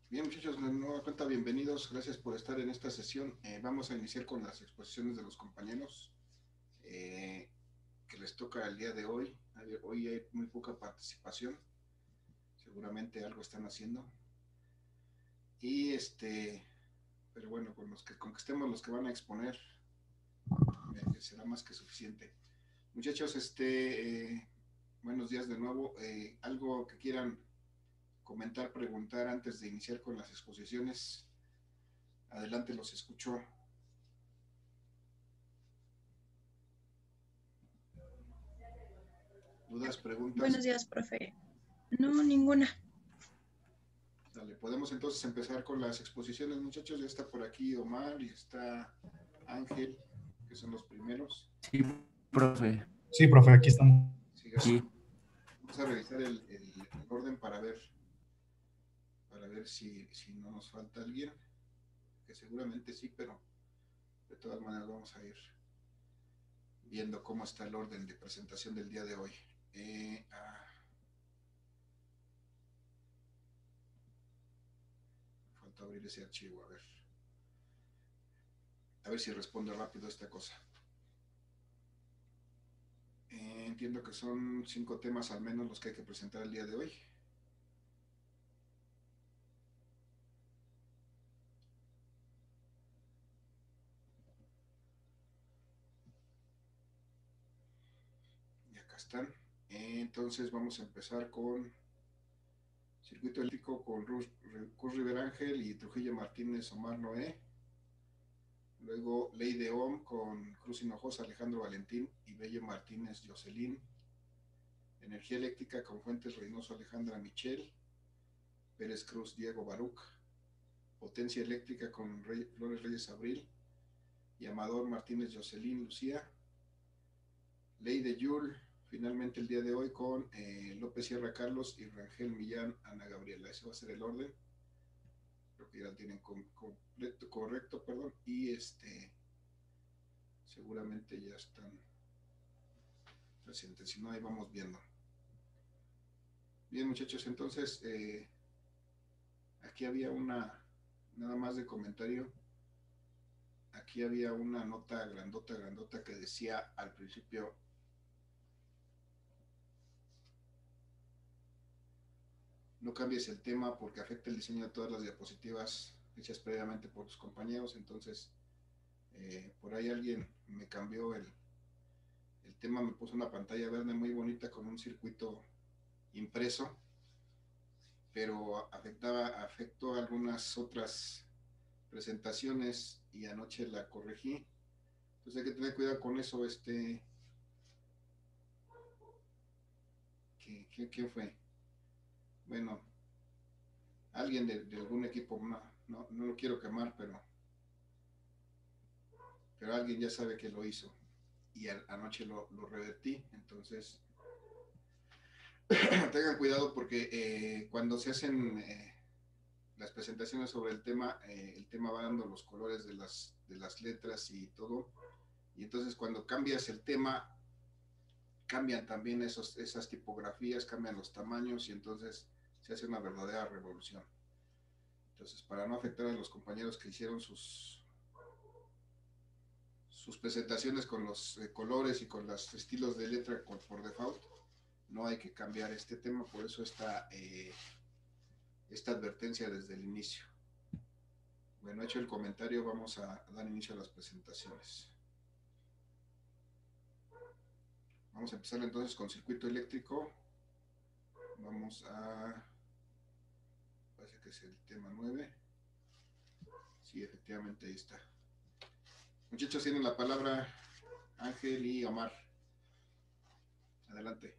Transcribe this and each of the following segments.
Bien, muchachos, de nueva cuenta, bienvenidos. Gracias por estar en esta sesión. Vamos a iniciar con las exposiciones de los compañeros eh, que les toca el día de hoy. Hoy hay muy poca participación. Seguramente algo están haciendo. Y pero bueno, con que estemos los que van a exponer, será más que suficiente. Muchachos, buenos días de nuevo. Algo que quieran comentar, preguntar antes de iniciar con las exposiciones. Adelante, los escucho. ¿Dudas, preguntas? Buenos días, profe. No, ninguna. Dale, podemos entonces empezar con las exposiciones, muchachos. Ya está por aquí Omar y está Ángel, que son los primeros. Sí, profe. Sí, profe, aquí estamos. Sí. Vamos a revisar el orden para ver si no nos falta alguien, que seguramente sí, pero de todas maneras vamos a ir viendo cómo está el orden de presentación del día de hoy. Falta abrir ese archivo, a ver si responde rápido esta cosa. Entiendo que son 5 temas al menos los que hay que presentar el día de hoy. Y acá están. Entonces vamos a empezar con circuito eléctrico con Cruz River Ángel y Trujillo Martínez Omar Noé. Luego Ley de Ohm con Cruz Hinojosa Alejandro Valentín y Bello Martínez Jocelyn. Energía eléctrica con Fuentes Reynoso Alejandra Michel. Pérez Cruz Diego Baruch. Potencia eléctrica con Flores Reyes Abril y Amador Martínez Jocelyn Lucía. Ley de Joule, finalmente el día de hoy con López Sierra Carlos y Rangel Millán Ana Gabriela. Ese va a ser el orden. Creo que ya lo tienen correcto, perdón. Y seguramente ya están presentes. Si no, ahí vamos viendo. Bien, muchachos, entonces aquí había nada más de comentario. Aquí había una nota grandota que decía al principio: no cambies el tema porque afecta el diseño de todas las diapositivas hechas previamente por tus compañeros. Entonces, por ahí alguien me cambió el tema, me puso una pantalla verde muy bonita con un circuito impreso, pero afectó algunas otras presentaciones y anoche la corregí. Entonces hay que tener cuidado con eso. ¿Quién fue? Bueno, alguien de algún equipo, no lo quiero quemar, pero alguien ya sabe que lo hizo y anoche lo revertí. Entonces tengan cuidado porque cuando se hacen las presentaciones sobre el tema va dando los colores de las letras y todo, y entonces cuando cambias el tema cambian también esas tipografías, cambian los tamaños y entonces se hace una verdadera revolución. Entonces, para no afectar a los compañeros que hicieron sus presentaciones con los colores y con los estilos de letra por default, no hay que cambiar este tema. Por eso esta advertencia desde el inicio. Bueno, hecho el comentario, vamos a dar inicio a las presentaciones. Vamos a empezar entonces con circuito eléctrico. Vamos parece que es el tema 9. Sí, efectivamente ahí está. Muchachos, tienen la palabra Ángel y Omar. Adelante.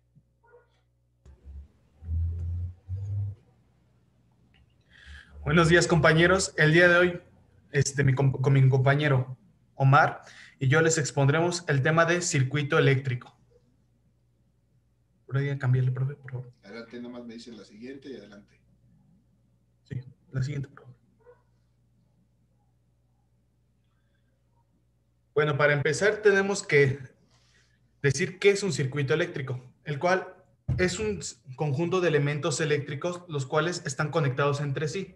Buenos días, compañeros. El día de hoy, con mi compañero Omar y yo les expondremos el tema de circuito eléctrico. ¿Podría cambiarle, profe, por favor? Adelante, nada más me dicen la siguiente y adelante. Sí, la siguiente, por favor. Bueno, para empezar tenemos que decir qué es un circuito eléctrico, el cual es un conjunto de elementos eléctricos los cuales están conectados entre sí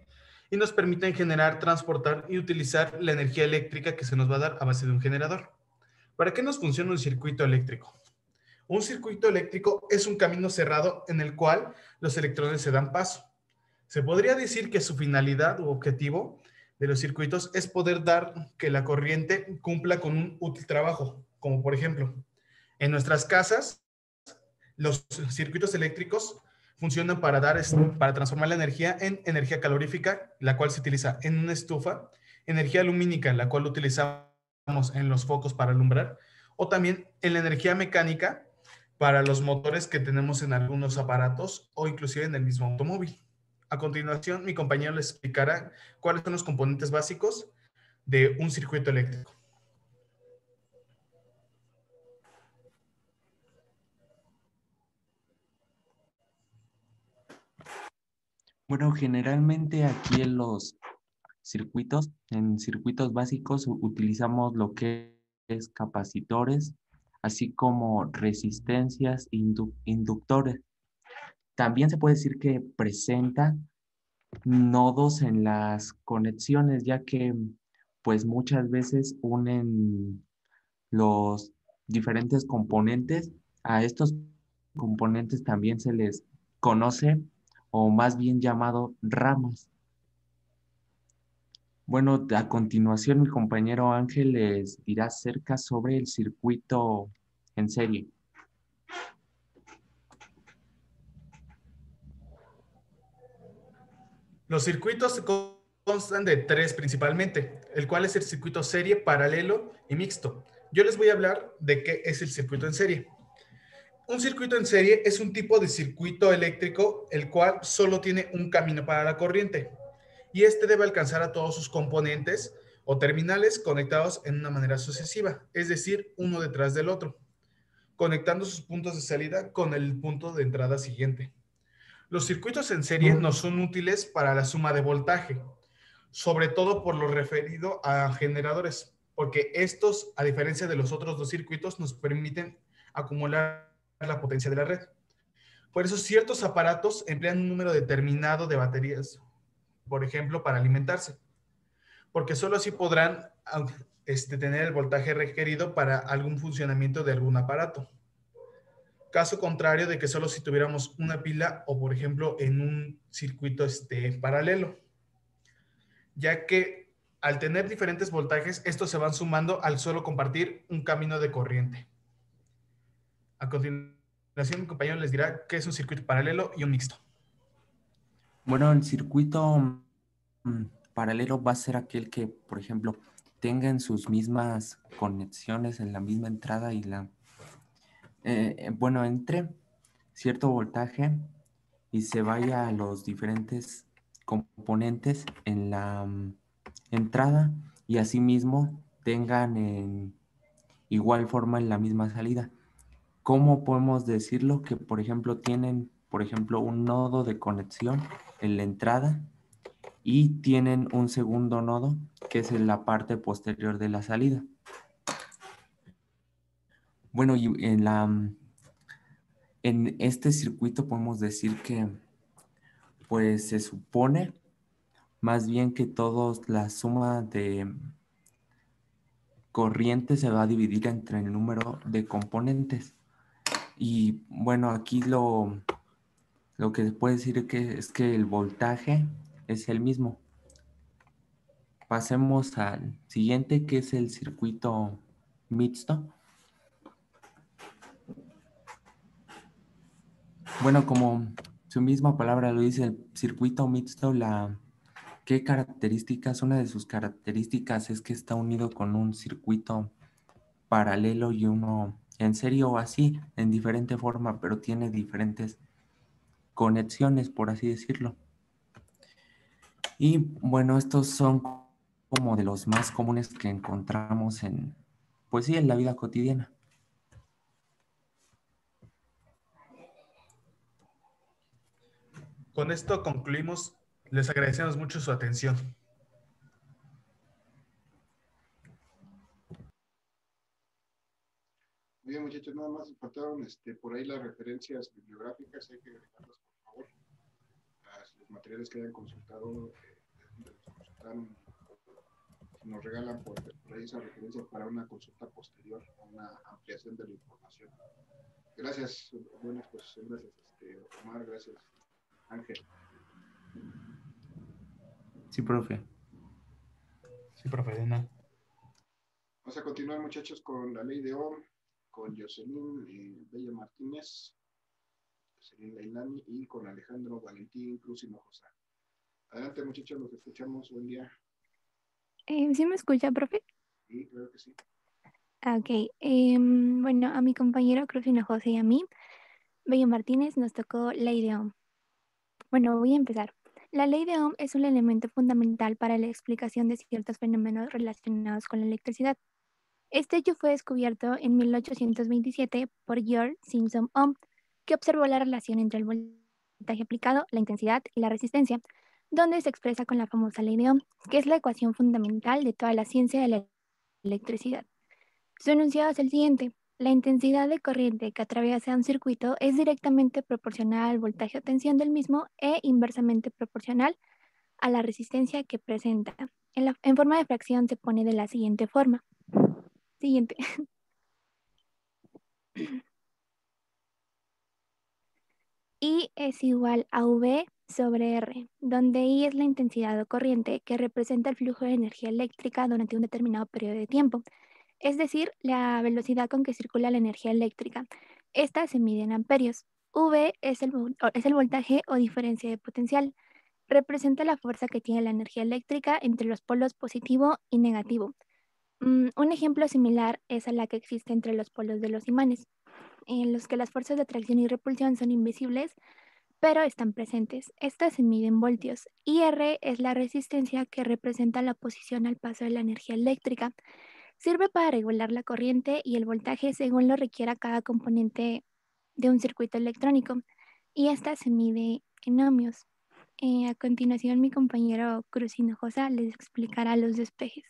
y nos permiten generar, transportar y utilizar la energía eléctrica que se nos va a dar a base de un generador. ¿Para qué nos funciona un circuito eléctrico? Un circuito eléctrico es un camino cerrado en el cual los electrones se dan paso. Se podría decir que su finalidad u objetivo de los circuitos es poder dar que la corriente cumpla con un útil trabajo, como por ejemplo, en nuestras casas, los circuitos eléctricos funcionan para transformar la energía en energía calorífica, la cual se utiliza en una estufa, energía lumínica, la cual utilizamos en los focos para alumbrar, o también en la energía mecánica para los motores que tenemos en algunos aparatos o inclusive en el mismo automóvil. A continuación, mi compañero les explicará cuáles son los componentes básicos de un circuito eléctrico. Bueno, generalmente aquí en circuitos básicos utilizamos lo que es capacitores, así como resistencias, inductores. También se puede decir que presenta nodos en las conexiones, ya que pues muchas veces unen los diferentes componentes. A estos componentes también se les conoce, o más bien llamado ramas. Bueno, a continuación mi compañero Ángel les dirá acerca sobre el circuito en serie. Los circuitos constan de tres principalmente, el cual es el circuito serie, paralelo y mixto. Yo les voy a hablar de qué es el circuito en serie. Un circuito en serie es un tipo de circuito eléctrico el cual solo tiene un camino para la corriente y este debe alcanzar a todos sus componentes o terminales conectados en una manera sucesiva, es decir, uno detrás del otro, conectando sus puntos de salida con el punto de entrada siguiente. Los circuitos en serie no son útiles para la suma de voltaje, sobre todo por lo referido a generadores, porque estos, a diferencia de los otros dos circuitos, nos permiten acumular la potencia de la red. Por eso ciertos aparatos emplean un número determinado de baterías, por ejemplo, para alimentarse, porque solo así podrán tener el voltaje requerido para algún funcionamiento de algún aparato. Caso contrario de que solo si tuviéramos una pila o, por ejemplo, en un circuito paralelo, ya que al tener diferentes voltajes, estos se van sumando al solo compartir un camino de corriente. A continuación, mi compañero les dirá qué es un circuito paralelo y un mixto. Bueno, el circuito paralelo va a ser aquel que, por ejemplo, tengan sus mismas conexiones en la misma entrada y bueno, entre cierto voltaje y se vaya a los diferentes componentes en la entrada y asimismo tengan en igual forma en la misma salida. ¿Cómo podemos decirlo? Que, por ejemplo, tienen, por ejemplo, un nodo de conexión en la entrada y tienen un segundo nodo que es en la parte posterior de la salida. Bueno, y en este circuito podemos decir que pues se supone más bien que todos la suma de corriente se va a dividir entre el número de componentes. Y bueno, aquí lo que se puede decir es que el voltaje es el mismo. Pasemos al siguiente, que es el circuito mixto. Bueno, como su misma palabra lo dice, el circuito mixto, ¿qué características? Una de sus características es que está unido con un circuito paralelo y uno en serie o así, en diferente forma, pero tiene diferentes conexiones, por así decirlo. Y bueno, estos son como de los más comunes que encontramos pues sí, en la vida cotidiana. Con esto concluimos. Les agradecemos mucho su atención. Muy bien, muchachos, nada más faltaron por ahí las referencias bibliográficas, hay que agregarlas, por favor, los materiales que hayan consultado si nos regalan por ahí esa referencia para una consulta posterior, una ampliación de la información. Gracias, buenas exposición, gracias Omar, gracias Ángel. Sí, profe. Sí, profe, de nada. Vamos a continuar, muchachos, con la ley de Ohm, con Jocelyn Bella Martínez, Jocelyn Leilani y con Alejandro Valentín Cruz Hinojosa. Adelante, muchachos, los escuchamos. Buen día. ¿Sí me escucha, profe? Sí, claro que sí. Ok. Bueno, a mi compañero Cruz Hinojosa y a mí, Bello Martínez, nos tocó ley de Ohm. Bueno, voy a empezar. La ley de Ohm es un elemento fundamental para la explicación de ciertos fenómenos relacionados con la electricidad. Este hecho fue descubierto en 1827 por George Simpson Ohm, que observó la relación entre el voltaje aplicado, la intensidad y la resistencia, donde se expresa con la famosa ley de Ohm, que es la ecuación fundamental de toda la ciencia de la electricidad. Su enunciado es el siguiente: la intensidad de corriente que atraviesa un circuito es directamente proporcional al voltaje o tensión del mismo e inversamente proporcional a la resistencia que presenta. En forma de fracción se pone de la siguiente forma. Siguiente. I es igual a V sobre R, donde I es la intensidad o corriente que representa el flujo de energía eléctrica durante un determinado periodo de tiempo, es decir, la velocidad con que circula la energía eléctrica. Esta se mide en amperios. V es el voltaje o diferencia de potencial. Representa la fuerza que tiene la energía eléctrica entre los polos positivo y negativo. Un ejemplo similar es a la que existe entre los polos de los imanes, en los que las fuerzas de atracción y repulsión son invisibles, pero están presentes. Estas se miden en voltios. Y R es la resistencia que representa la oposición al paso de la energía eléctrica. Sirve para regular la corriente y el voltaje según lo requiera cada componente de un circuito electrónico. Y esta se mide en ohmios. A continuación, mi compañero Cruz Hinojosa les explicará los despejes.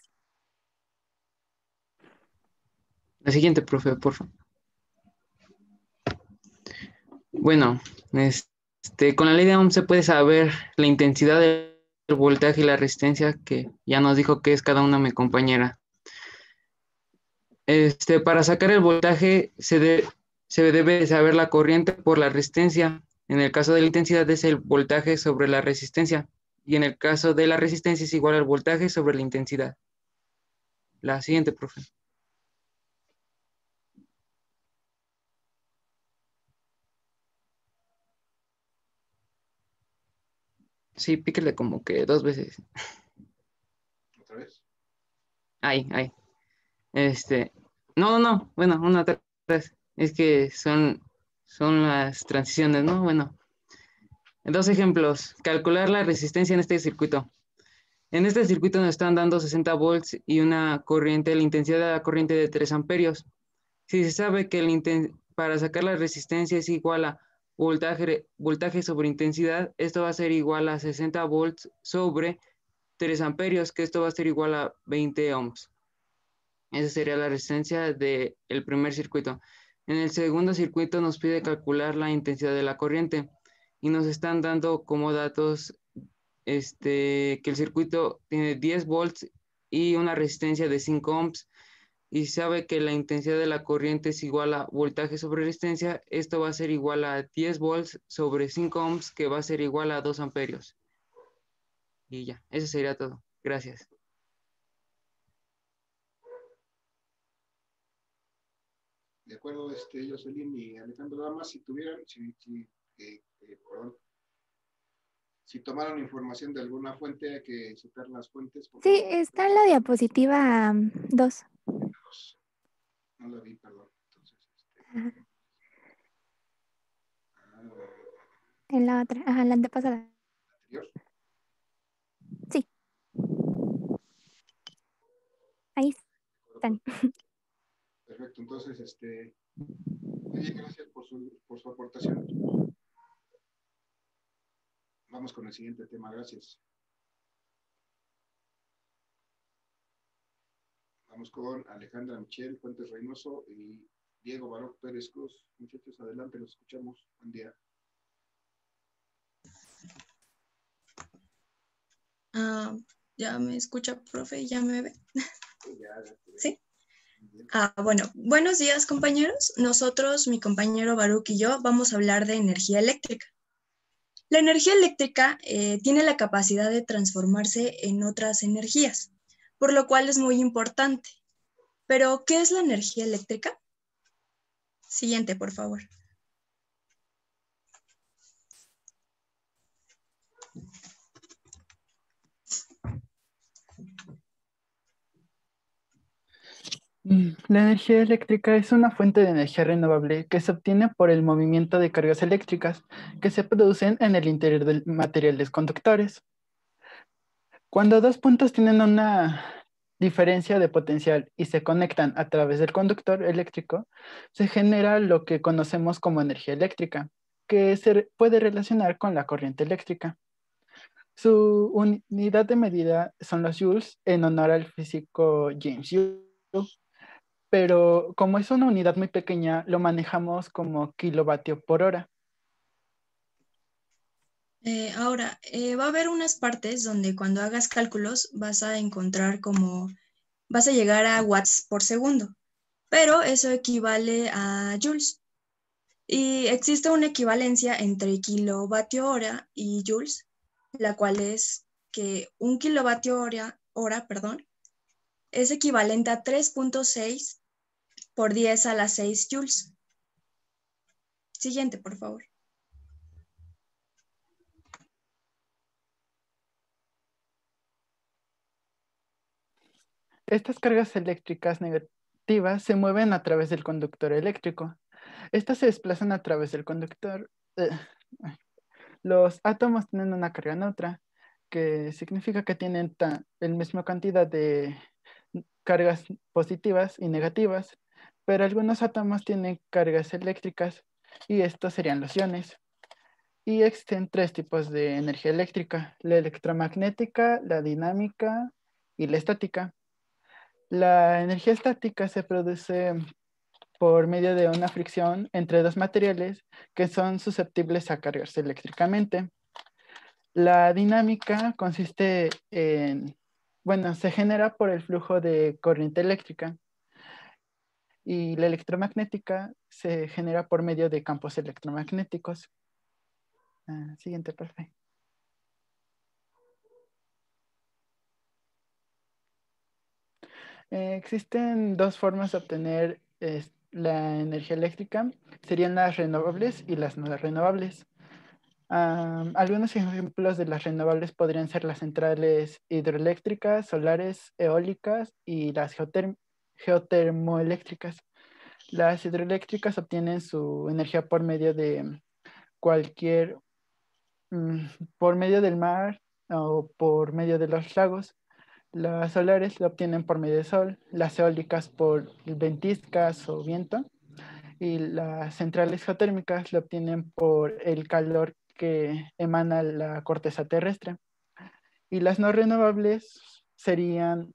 La siguiente, profe, por favor. Bueno, con la ley de Ohm se puede saber la intensidad del voltaje y la resistencia, que ya nos dijo que es cada una mi compañera. Para sacar el voltaje se debe saber la corriente por la resistencia. En el caso de la intensidad es el voltaje sobre la resistencia. Y en el caso de la resistencia es igual al voltaje sobre la intensidad. La siguiente, profe. Sí, píquele como que 2 veces. ¿Otra vez? Ahí. No. Bueno, una atrás. Es que son las transiciones, ¿no? Bueno, 2 ejemplos. Calcular la resistencia en este circuito. En este circuito nos están dando 60 volts y una corriente, la intensidad de la corriente de 3 amperios. Si se sabe que para sacar la resistencia es igual a voltaje sobre intensidad, esto va a ser igual a 60 volts sobre 3 amperios, que esto va a ser igual a 20 ohms. Esa sería la resistencia del primer circuito. En el segundo circuito nos pide calcular la intensidad de la corriente y nos están dando como datos que el circuito tiene 10 volts y una resistencia de 5 ohms, y sabe que la intensidad de la corriente es igual a voltaje sobre resistencia. Esto va a ser igual a 10 volts sobre 5 ohms, que va a ser igual a 2 amperios. Y ya, eso sería todo. Gracias. De acuerdo, Jocelyn y Alejandro, nada más si tuvieran, si tomaron información de alguna fuente, hay que citar las fuentes. Sí, está en la diapositiva 2. No la vi, perdón. Entonces, En la otra, la antepasada. anterior. Sí. Ahí están. Perfecto, entonces, muy bien, gracias por su aportación. Vamos con el siguiente tema, gracias. Vamos con Alejandra Michelle Fuentes Reynoso y Diego Baroc Pérez Cruz. Muchachos, adelante, los escuchamos. Buen día. ¿Ya me escucha, profe? ¿Ya me ve? ¿Sí? Bueno, buenos días, compañeros. Nosotros, mi compañero Baruch y yo, vamos a hablar de energía eléctrica. La energía eléctrica tiene la capacidad de transformarse en otras energías, por lo cual es muy importante. Pero, ¿qué es la energía eléctrica? Siguiente, por favor. La energía eléctrica es una fuente de energía renovable que se obtiene por el movimiento de cargas eléctricas que se producen en el interior de materiales conductores. Cuando dos puntos tienen una diferencia de potencial y se conectan a través del conductor eléctrico, se genera lo que conocemos como energía eléctrica, que se puede relacionar con la corriente eléctrica. Su unidad de medida son los joules en honor al físico James Joule, pero como es una unidad muy pequeña, lo manejamos como kilovatio por hora. Ahora, va a haber unas partes donde cuando hagas cálculos vas a encontrar vas a llegar a watts por segundo, pero eso equivale a joules. Y existe una equivalencia entre kilovatio hora y joules, la cual es que un kilovatio hora, es equivalente a 3.6 por 10 a la 6 joules. Siguiente, por favor. Estas cargas eléctricas negativas se mueven a través del conductor eléctrico. Estas se desplazan a través del conductor. Los átomos tienen una carga neutra, que significa que tienen la misma cantidad de cargas positivas y negativas, pero algunos átomos tienen cargas eléctricas y estos serían los iones. Y existen tres tipos de energía eléctrica: la electromagnética, la dinámica y la estática. La energía estática se produce por medio de una fricción entre dos materiales que son susceptibles a cargarse eléctricamente. La dinámica consiste en, se genera por el flujo de corriente eléctrica, y la electromagnética se genera por medio de campos electromagnéticos. Siguiente, perfecto. Existen dos formas de obtener la energía eléctrica. Serían las renovables y las no renovables. Algunos ejemplos de las renovables podrían ser las centrales hidroeléctricas, solares, eólicas y las geotermoeléctricas. Las hidroeléctricas obtienen su energía por medio de por medio del mar o por medio de los lagos. Las solares lo obtienen por medio del sol, las eólicas por ventiscas o viento, y las centrales geotérmicas lo obtienen por el calor que emana la corteza terrestre. Y las no renovables serían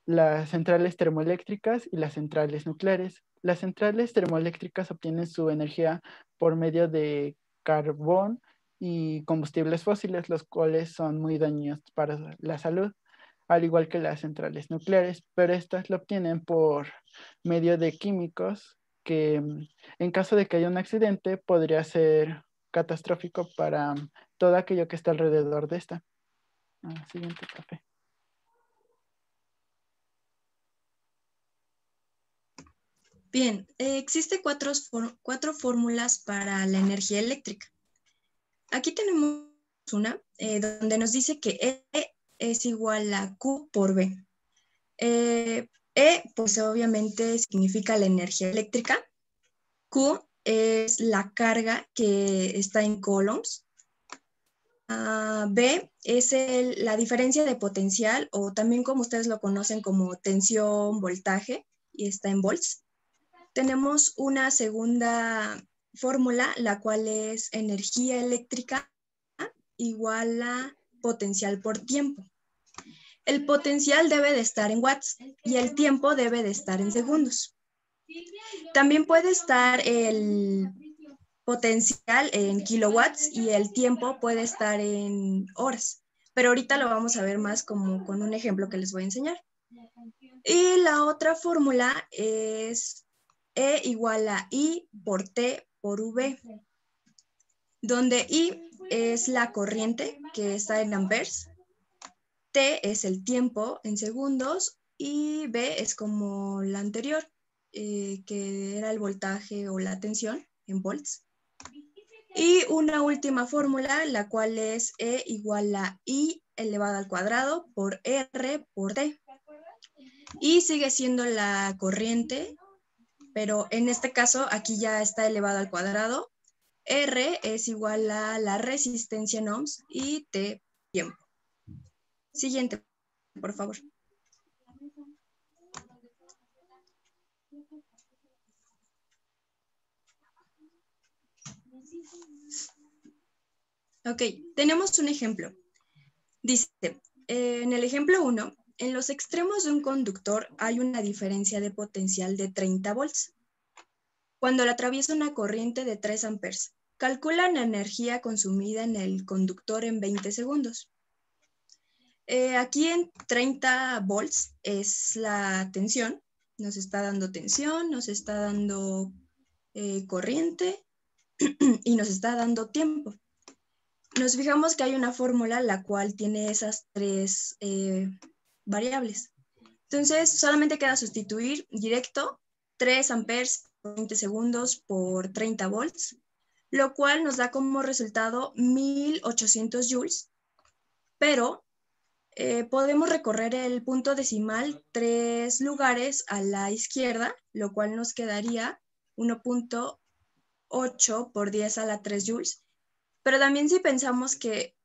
las centrales termoeléctricas y las centrales nucleares. Las centrales termoeléctricas obtienen su energía por medio de carbón y combustibles fósiles, los cuales son muy dañinos para la salud, al igual que las centrales nucleares, pero estas lo obtienen por medio de químicos que, en caso de que haya un accidente, podría ser catastrófico para todo aquello que está alrededor de esta. Siguiente, profe. Bien, existen cuatro fórmulas para la energía eléctrica. Aquí tenemos una donde nos dice que E es igual a Q por B. Pues obviamente significa la energía eléctrica. Q es la carga que está en coulombs. B es la diferencia de potencial, o también como ustedes lo conocen como tensión, voltaje, y está en volts. Tenemos una segunda fórmula, la cual es energía eléctrica igual a potencial por tiempo. El potencial debe de estar en watts y el tiempo debe de estar en segundos. También puede estar el potencial en kilowatts y el tiempo puede estar en horas. pero ahorita lo vamos a ver más como con un ejemplo que les voy a enseñar. Y la otra fórmula es E igual a I por T por V, donde I es la corriente que está en amperes, T es el tiempo en segundos y V es como la anterior, que era el voltaje o la tensión en volts. Y una última fórmula, la cual es E igual a I elevado al cuadrado por R por D. Y sigue siendo la corriente, pero en este caso aquí ya está elevado al cuadrado. R es igual a la resistencia en ohms y T tiempo. Siguiente, por favor. Ok, tenemos un ejemplo. Dice, en el ejemplo 1, en los extremos de un conductor hay una diferencia de potencial de 30 volts. Cuando le atraviesa una corriente de 3 amperes, calcula la energía consumida en el conductor en 20 segundos. Aquí en 30 volts es la tensión. Nos está dando tensión, nos está dando corriente y nos está dando tiempo. Nos fijamos que hay una fórmula la cual tiene esas tres variables. Entonces, solamente queda sustituir directo 3 amperes por 20 segundos por 30 volts, lo cual nos da como resultado 1800 joules, pero podemos recorrer el punto decimal 3 lugares a la izquierda, lo cual nos quedaría 1.8 por 10 a la 3 joules. Pero también si pensamos que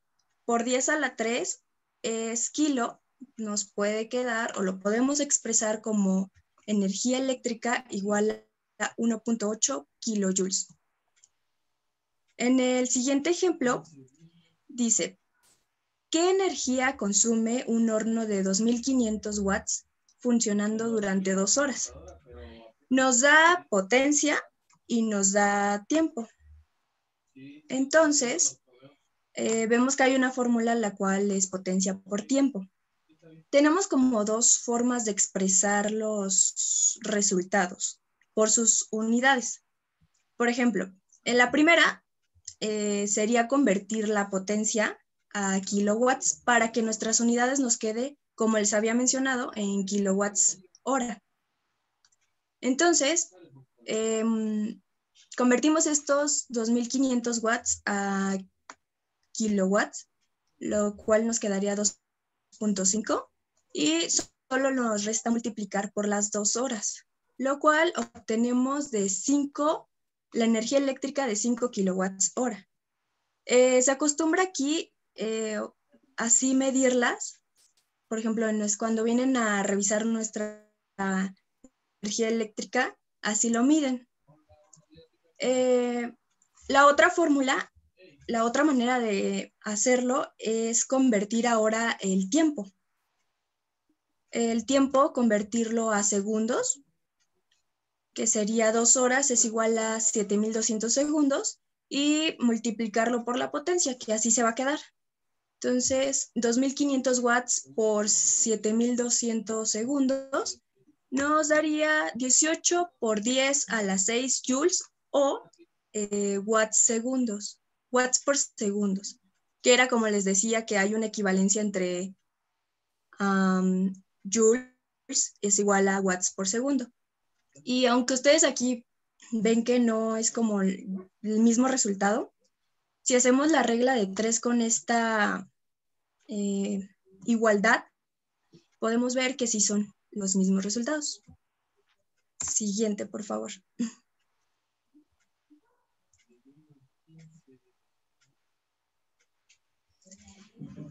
por 10 a la 3 es kilo, nos puede quedar o lo podemos expresar como energía eléctrica igual a 1.8 kilojoules. En el siguiente ejemplo dice, ¿qué energía consume un horno de 2500 watts funcionando durante 2 horas? Nos da potencia y nos da tiempo. Entonces, vemos que hay una fórmula la cual es potencia por tiempo. Tenemos como dos formas de expresar los resultados por sus unidades. Por ejemplo, en la primera sería convertir la potencia a kilowatts para que nuestras unidades nos quede, como les había mencionado, en kilowatts hora. Entonces, convertimos estos 2500 watts a kilowatts, lo cual nos quedaría 2.5 y solo nos resta multiplicar por las 2 horas, lo cual obtenemos de 5, la energía eléctrica de 5 kilowatts hora. Se acostumbra aquí así medirlas, por ejemplo, cuando vienen a revisar nuestra energía eléctrica, así lo miden. La otra fórmula, la otra manera de hacerlo es convertir ahora el tiempo. El tiempo, convertirlo a segundos, que sería 2 horas es igual a 7200 segundos, y multiplicarlo por la potencia, que así se va a quedar. Entonces, 2500 watts por 7200 segundos nos daría 18 por 10 a la 6 joules o watts por segundos, que era como les decía que hay una equivalencia entre joules es igual a watts por segundo. Y aunque ustedes aquí ven que no es como el mismo resultado, si hacemos la regla de 3 con esta igualdad, podemos ver que sí son los mismos resultados. Siguiente, por favor.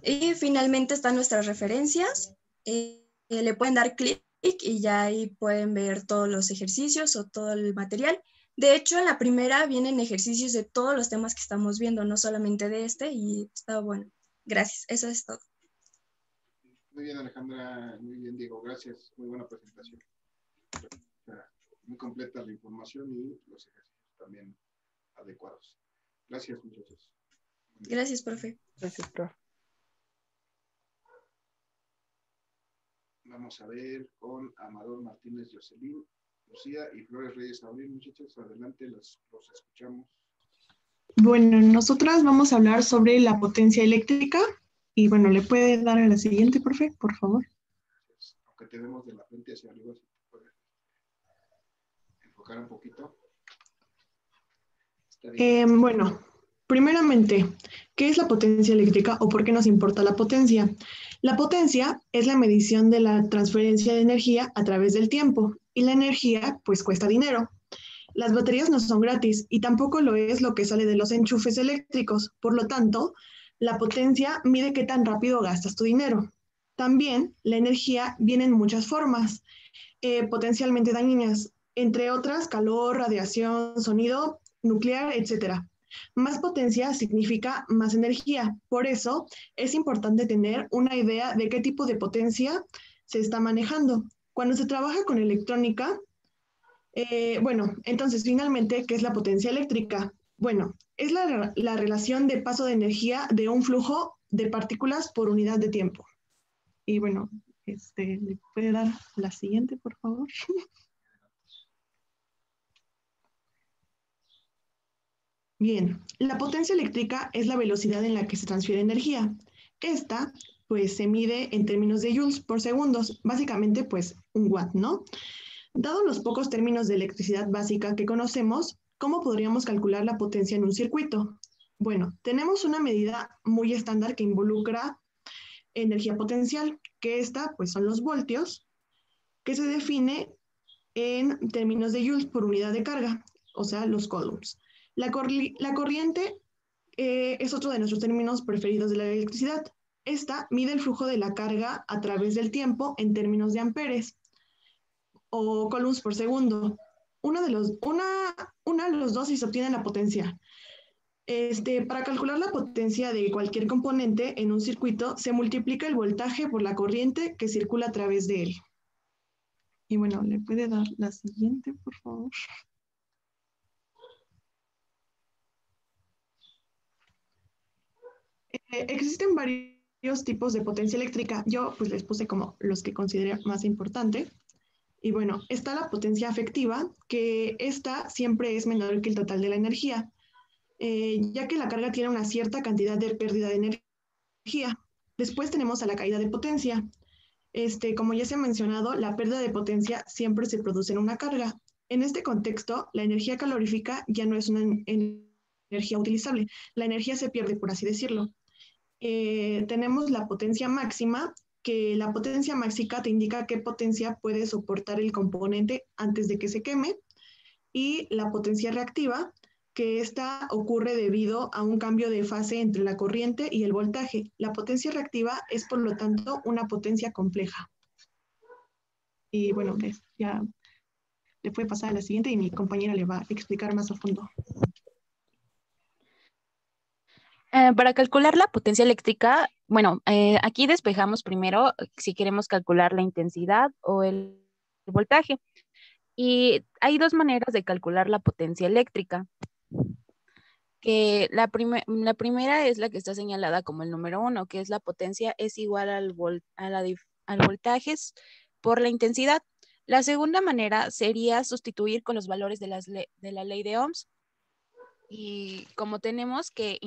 Y finalmente están nuestras referencias. Le pueden dar clic y ya ahí pueden ver todos los ejercicios o todo el material. De hecho, en la primera vienen ejercicios de todos los temas que estamos viendo, no solamente de este, y está bueno. Gracias, eso es todo. Muy bien, Alejandra, muy bien, Diego, gracias. Muy buena presentación. Muy completa la información y los ejercicios también adecuados. Gracias, muchachos. Gracias, profe. Gracias, profe. Vamos a ver con Amador Martínez Jocelyn, Lucía y Flores Reyes Abril. Muchachos, adelante, los escuchamos. Bueno, nosotras vamos a hablar sobre la potencia eléctrica. Y bueno, ¿le puede dar a la siguiente, por favor? Aunque tenemos de la frente hacia arriba, si te puede enfocar un poquito. Bueno, primeramente, ¿qué es la potencia eléctrica o por qué nos importa la potencia? La potencia es la medición de la transferencia de energía a través del tiempo y la energía pues cuesta dinero. Las baterías no son gratis y tampoco lo es lo que sale de los enchufes eléctricos. Por lo tanto, la potencia mide qué tan rápido gastas tu dinero. También la energía viene en muchas formas, potencialmente dañinas, entre otras calor, radiación, sonido, nuclear, etc. Más potencia significa más energía. Por eso es importante tener una idea de qué tipo de potencia se está manejando. Cuando se trabaja con electrónica, bueno, entonces finalmente, ¿qué es la potencia eléctrica? Bueno, es la relación de paso de energía de un flujo de partículas por unidad de tiempo. Y bueno, ¿le puede dar la siguiente, por favor? Bien, la potencia eléctrica es la velocidad en la que se transfiere energía. Esta, pues, se mide en términos de joules por segundos, básicamente, pues, un watt, ¿no? Dado los pocos términos de electricidad básica que conocemos, ¿cómo podríamos calcular la potencia en un circuito? Bueno, tenemos una medida muy estándar que involucra energía potencial, que esta, pues, son los voltios, que se define en términos de joules por unidad de carga, o sea, los coulombs. La corriente es otro de nuestros términos preferidos de la electricidad. Esta mide el flujo de la carga a través del tiempo en términos de amperes o coulombs por segundo. Los dos y se obtiene la potencia. Para calcular la potencia de cualquier componente en un circuito, se multiplica el voltaje por la corriente que circula a través de él. Y bueno, ¿le puede dar la siguiente, por favor? Existen varios tipos de potencia eléctrica. Yo pues les puse como los que considero más importante. Y bueno, está la potencia afectiva, que esta siempre es menor que el total de la energía, ya que la carga tiene una cierta cantidad de pérdida de energía. Después tenemos a la caída de potencia. Como ya se ha mencionado, la pérdida de potencia siempre se produce en una carga. En este contexto, la energía calorífica ya no es una energía utilizable. La energía se pierde, por así decirlo. Tenemos la potencia máxima, que la potencia máxima te indica qué potencia puede soportar el componente antes de que se queme, y la potencia reactiva, que esta ocurre debido a un cambio de fase entre la corriente y el voltaje. La potencia reactiva es, por lo tanto, una potencia compleja. Y bueno, ya le puede pasar a la siguiente y mi compañera le va a explicar más a fondo. Para calcular la potencia eléctrica, bueno, aquí despejamos primero si queremos calcular la intensidad o el voltaje. Y hay dos maneras de calcular la potencia eléctrica. Que la primera es la que está señalada como el número 1, que es la potencia es igual al voltaje por la intensidad. La segunda manera sería sustituir con los valores de la ley de Ohms. Y como tenemos que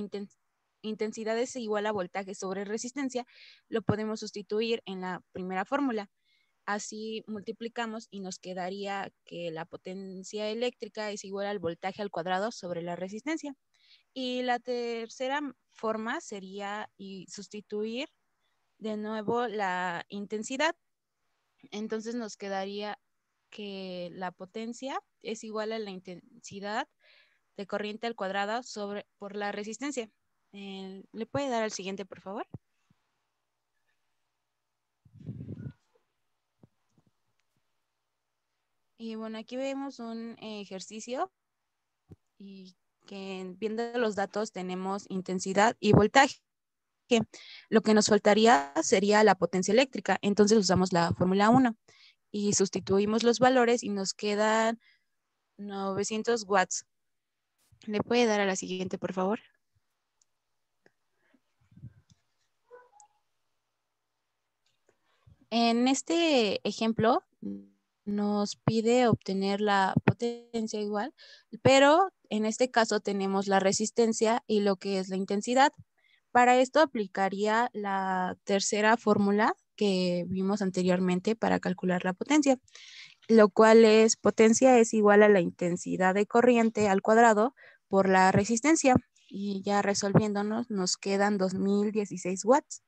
intensidad es igual a voltaje sobre resistencia, lo podemos sustituir en la primera fórmula. Así multiplicamos y nos quedaría que la potencia eléctrica es igual al voltaje al cuadrado sobre la resistencia. Y la tercera forma sería sustituir de nuevo la intensidad. Entonces nos quedaría que la potencia es igual a la intensidad de corriente al cuadrado por la resistencia. ¿Le puede dar al siguiente, por favor? Y bueno, aquí vemos un ejercicio y que viendo los datos tenemos intensidad y voltaje. Lo que nos faltaría sería la potencia eléctrica. Entonces usamos la fórmula 1 y sustituimos los valores y nos quedan 900 watts. ¿Le puede dar a la siguiente, por favor? En este ejemplo nos pide obtener la potencia igual, pero en este caso tenemos la resistencia y lo que es la intensidad. Para esto aplicaría la tercera fórmula que vimos anteriormente para calcular la potencia, lo cual es potencia es igual a la intensidad de corriente al cuadrado por la resistencia. Y ya resolviéndonos nos quedan 2016 watts.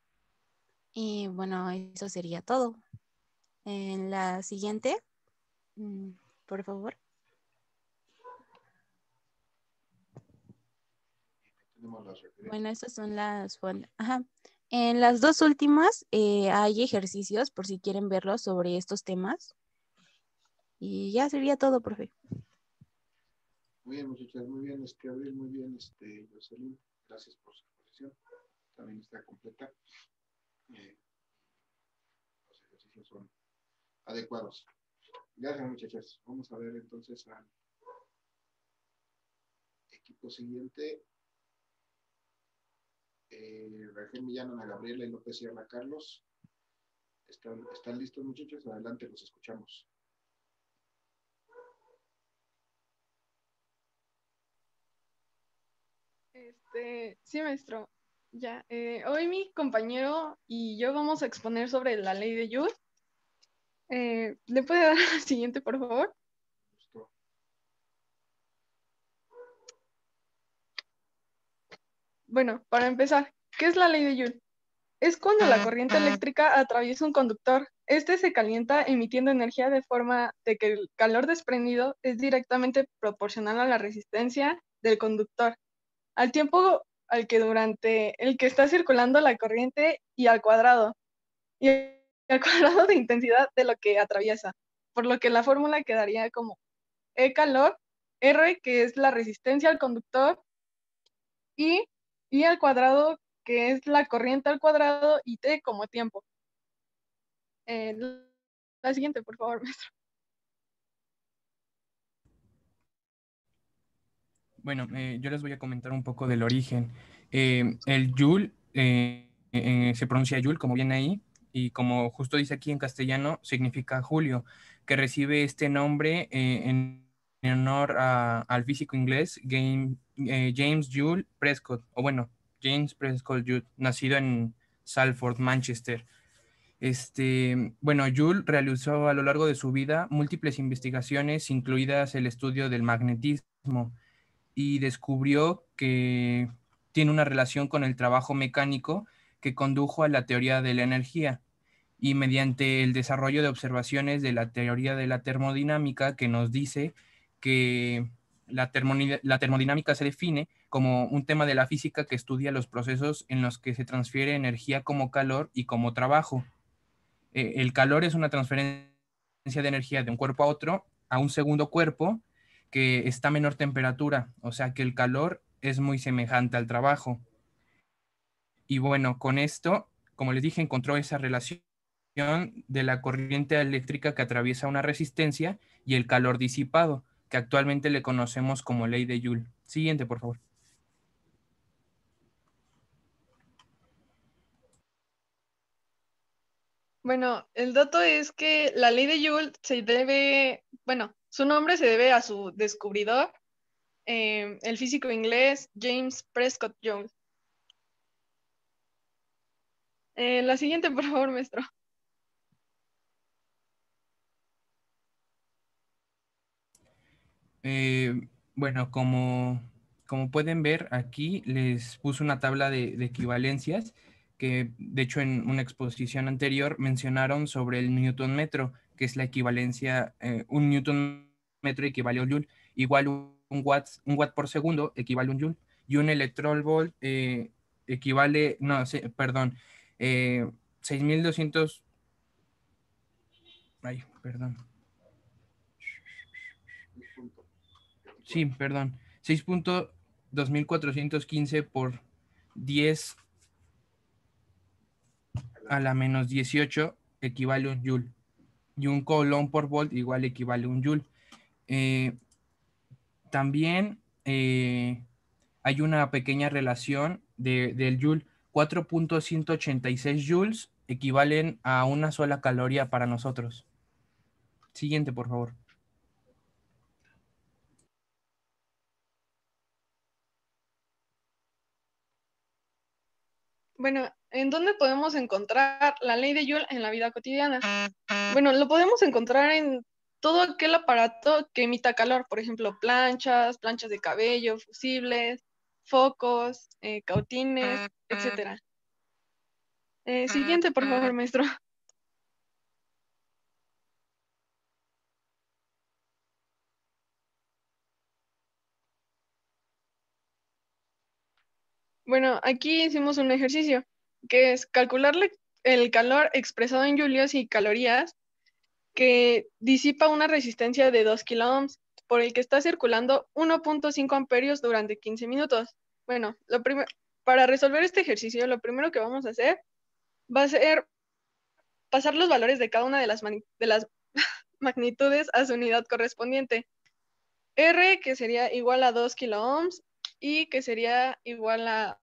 Y bueno, eso sería todo. En la siguiente, por favor. Tenemos las referencias. Bueno, estas son las fuentes. Ajá. En las dos últimas hay ejercicios por si quieren verlos sobre estos temas. Y ya sería todo, profe. Muy bien, muchachas, muy bien, Abril, muy bien, Jocelyn, gracias por su exposición. También está completa. Los ejercicios son adecuados. Gracias, muchachas. Vamos a ver entonces al equipo siguiente. Raquel Millán, Ana Gabriela y López Sierra Carlos. ¿Están listos, muchachos? Adelante, los escuchamos. Sí, maestro. Ya. Hoy mi compañero y yo vamos a exponer sobre la ley de Joule. ¿Le puede dar la siguiente, por favor? Justo. Bueno, para empezar, ¿qué es la ley de Joule? Es cuando la corriente eléctrica atraviesa un conductor. Este se calienta emitiendo energía de forma de que el calor desprendido es directamente proporcional a la resistencia del conductor, al tiempo al que durante el que está circulando la corriente y al cuadrado de intensidad de lo que atraviesa, por lo que la fórmula quedaría como E calor, R que es la resistencia al conductor y al cuadrado que es la corriente al cuadrado y T como tiempo. La siguiente, por favor, maestro. Bueno, yo les voy a comentar un poco del origen. El Joule se pronuncia Joule, como viene ahí, y como justo dice aquí en castellano, significa Julio, que recibe este nombre en honor al físico inglés James Joule Prescott, o bueno, James Prescott Joule, nacido en Salford, Manchester. Bueno, Joule realizó a lo largo de su vida múltiples investigaciones, incluidas el estudio del magnetismo, y descubrió que tiene una relación con el trabajo mecánico que condujo a la teoría de la energía, y mediante el desarrollo de observaciones de la teoría de la termodinámica, que nos dice que la termodinámica se define como un tema de la física que estudia los procesos en los que se transfiere energía como calor y como trabajo. El calor es una transferencia de energía de un cuerpo a otro, a un segundo cuerpo que está a menor temperatura, o sea que el calor es muy semejante al trabajo. Y bueno, con esto, como les dije, encontró esa relación de la corriente eléctrica que atraviesa una resistencia y el calor disipado, que actualmente le conocemos como ley de Joule. Siguiente, por favor. Bueno, el dato es que la ley de Joule su nombre se debe a su descubridor, el físico inglés James Prescott Joule. La siguiente, por favor, maestro. Bueno, como pueden ver, aquí les puse una tabla de equivalencias que, de hecho, en una exposición anterior mencionaron sobre el newton metro, que es la equivalencia, un newton metro equivale a un joule, igual un watt por segundo equivale a un joule, y un electronvolt equivale, no, perdón, 6200, ay, perdón. Sí, perdón. 6.2415 por 10 a la menos 18 equivale a un joule. Y un coulomb por volt igual equivale a un joule. También hay una pequeña relación del joule. 4.186 joules equivalen a una sola caloría para nosotros. Siguiente, por favor. Bueno, ¿en dónde podemos encontrar la ley de Joule en la vida cotidiana? Bueno, lo podemos encontrar en todo aquel aparato que emita calor, por ejemplo, planchas de cabello, fusibles, focos, cautines, etc. Siguiente, por favor, maestro. Bueno, aquí hicimos un ejercicio, que es calcularle el calor expresado en julios y calorías que disipa una resistencia de 2 kiloohms, por el que está circulando 1.5 amperios durante 15 minutos. Bueno, para resolver este ejercicio, lo primero que vamos a hacer va a ser pasar los valores de cada una de las magnitudes a su unidad correspondiente. R, que sería igual a 2 kiloohms, y que sería igual a